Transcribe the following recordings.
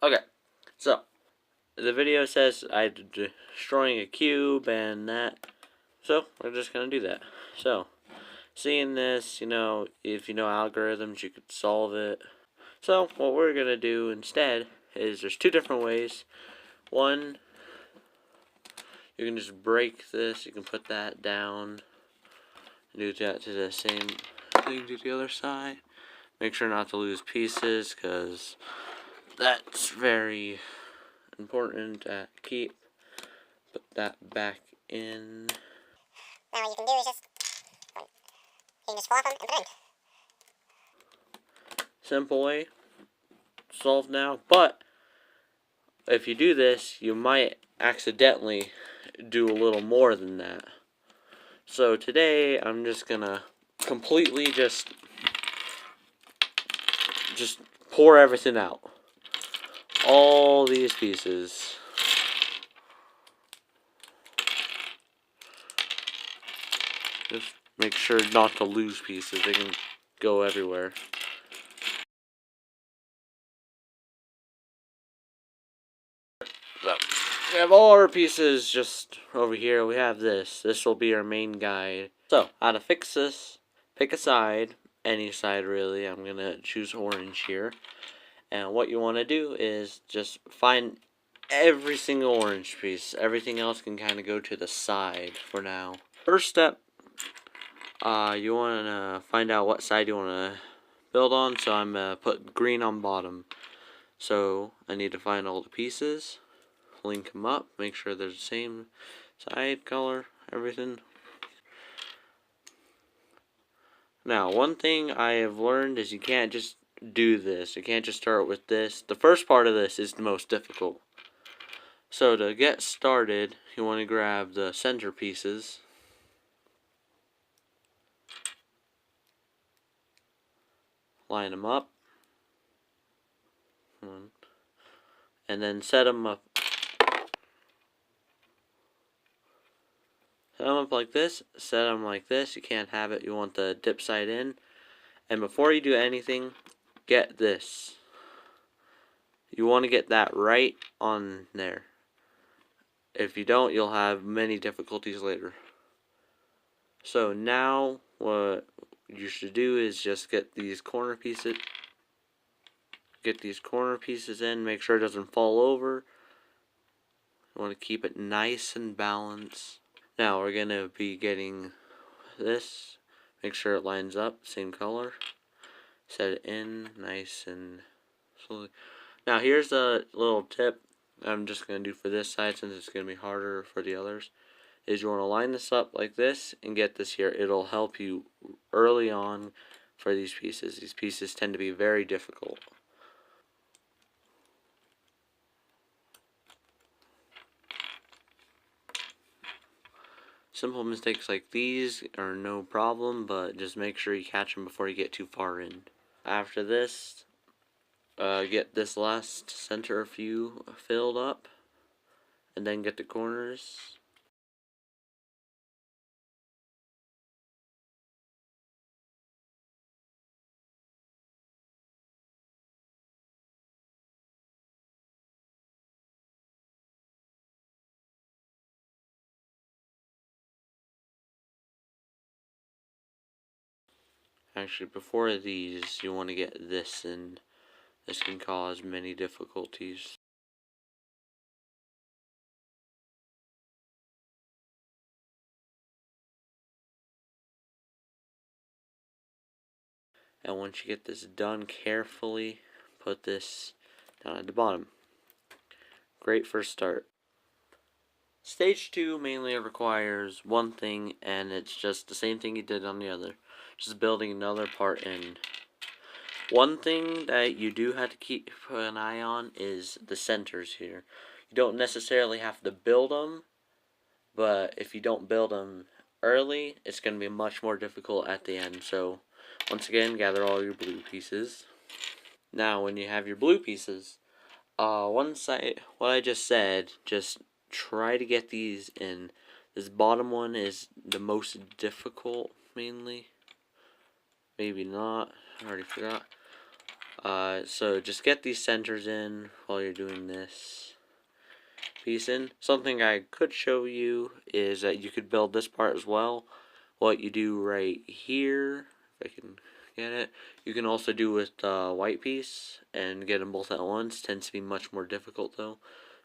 Okay, so the video says I'm destroying a cube and that, so we're just gonna do that. So, seeing this, if you know algorithms, you could solve it. So, what we're gonna do instead is there's two different ways. One, you can just break this, you can put that down, do that to the same thing to the other side. Make sure not to lose pieces, because that's very important to keep. Put that back in. Now what you can do is you can just flop them and put in. Simple way, solved now. But if you do this, you might accidentally do a little more than that. So today, I'm just gonna completely just pour everything out. All these pieces. Just make sure not to lose pieces. They can go everywhere. So, we have all our pieces just over here. We have this. This will be our main guide. So, how to fix this. Pick a side. Any side, really. I'm going to choose orange here. And what you want to do is just find every single orange piece. Everything else can kind of go to the side for now. First step, you want to find out what side you want to build on. So I'm going to put green on bottom. So I need to find all the pieces, link them up, make sure they're the same side, color, everything. Now, one thing I have learned is you can't just do this. You can't just start with this. The first part of this is the most difficult. So to get started, you want to grab the center pieces. Line them up. And then set them up. Set them up like this. Set them like this. You can't have it. You want the dip side in. And before you do anything, get this. You want to get that right on there. If you don't, you'll have many difficulties later. So now what you should do is just get these corner pieces. Get these corner pieces in. Make sure it doesn't fall over. You want to keep it nice and balanced. Now we're going to be getting this. Make sure it lines up, same color. Set it in nice and slowly. Now here's a little tip I'm just going to do for this side, since it's going to be harder for the others. Is you want to line this up like this and get this here. It'll help you early on for these pieces. These pieces tend to be very difficult. Simple mistakes like these are no problem, but just make sure you catch them before you get too far in. After this, get this last center view filled up, and then get the corners. Actually, before these, you want to get this in. This can cause many difficulties. And once you get this done carefully, put this down at the bottom. Great first start. Stage 2 mainly requires one thing, and it's just the same thing you did on the other. Just building another part in. One thing that you do have to keep an eye on is the centers here. You don't necessarily have to build them, but if you don't build them early, it's going to be much more difficult at the end. So, once again, gather all your blue pieces. Now, when you have your blue pieces, one side, what I just said, just try to get these in. This bottom one is the most difficult, mainly. Maybe not. I already forgot. So just get these centers in while you're doing this piece in. Something I could show you is that you could build this part as well. What you do right here, if I can get it, you can also do with the white piece and get them both at once. Tends to be much more difficult though,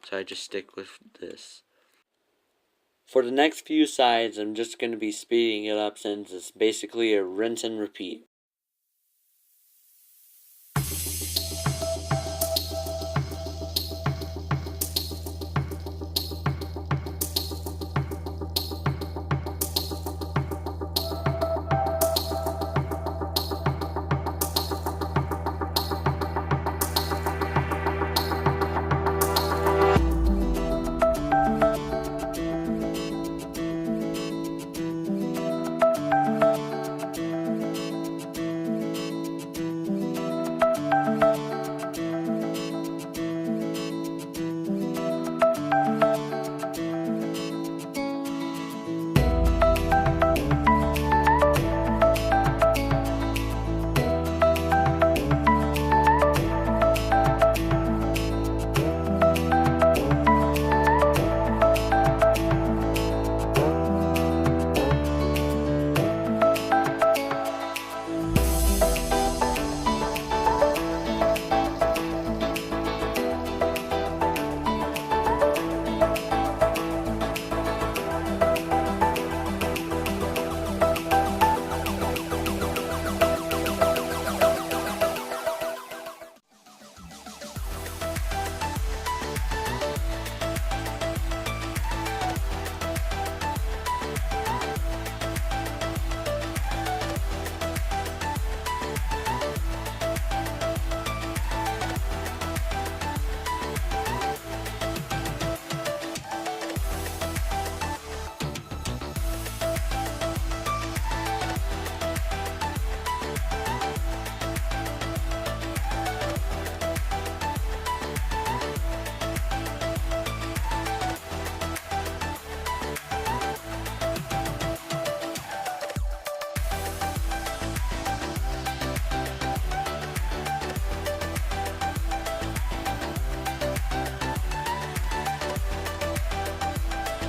so I just stick with this. For the next few sides, I'm just going to be speeding it up since it's basically a rinse and repeat.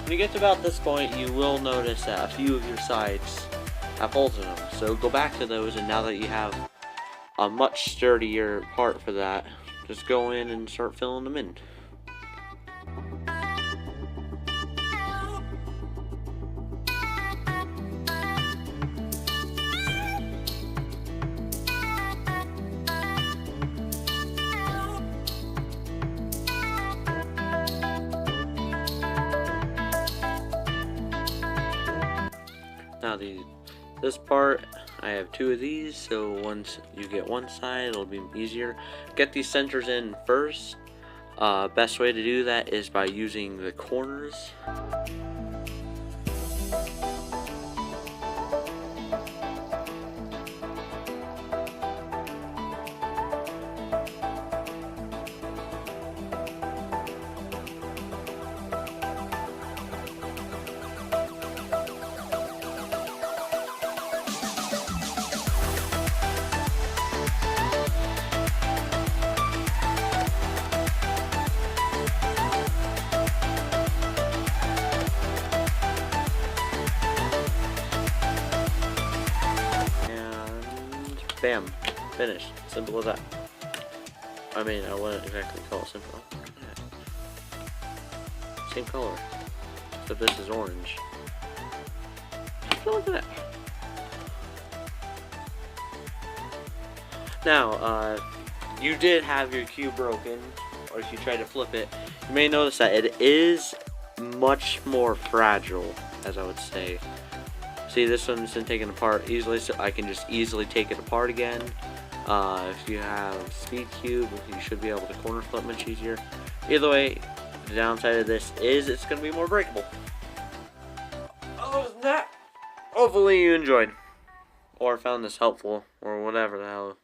When you get to about this point, you will notice that a few of your sides have holes in them. So go back to those, and now that you have a much sturdier part for that, just go in and start filling them in. Now this part, I have two of these, so once you get one side, it'll be easier. Get these centers in first. Best way to do that is by using the corners. Bam, finished. Simple as that. I mean, I wouldn't exactly call it simple. Same color, except this is orange. Look at that. Now, you did have your cube broken, or if you try to flip it, you may notice that it is much more fragile, as I would say. See, this one's been taken apart easily, so I can just easily take it apart again. If you have speed cube, you should be able to corner flip much easier. Either way, the downside of this is it's going to be more breakable. Other than that, hopefully you enjoyed, or found this helpful, or whatever the hell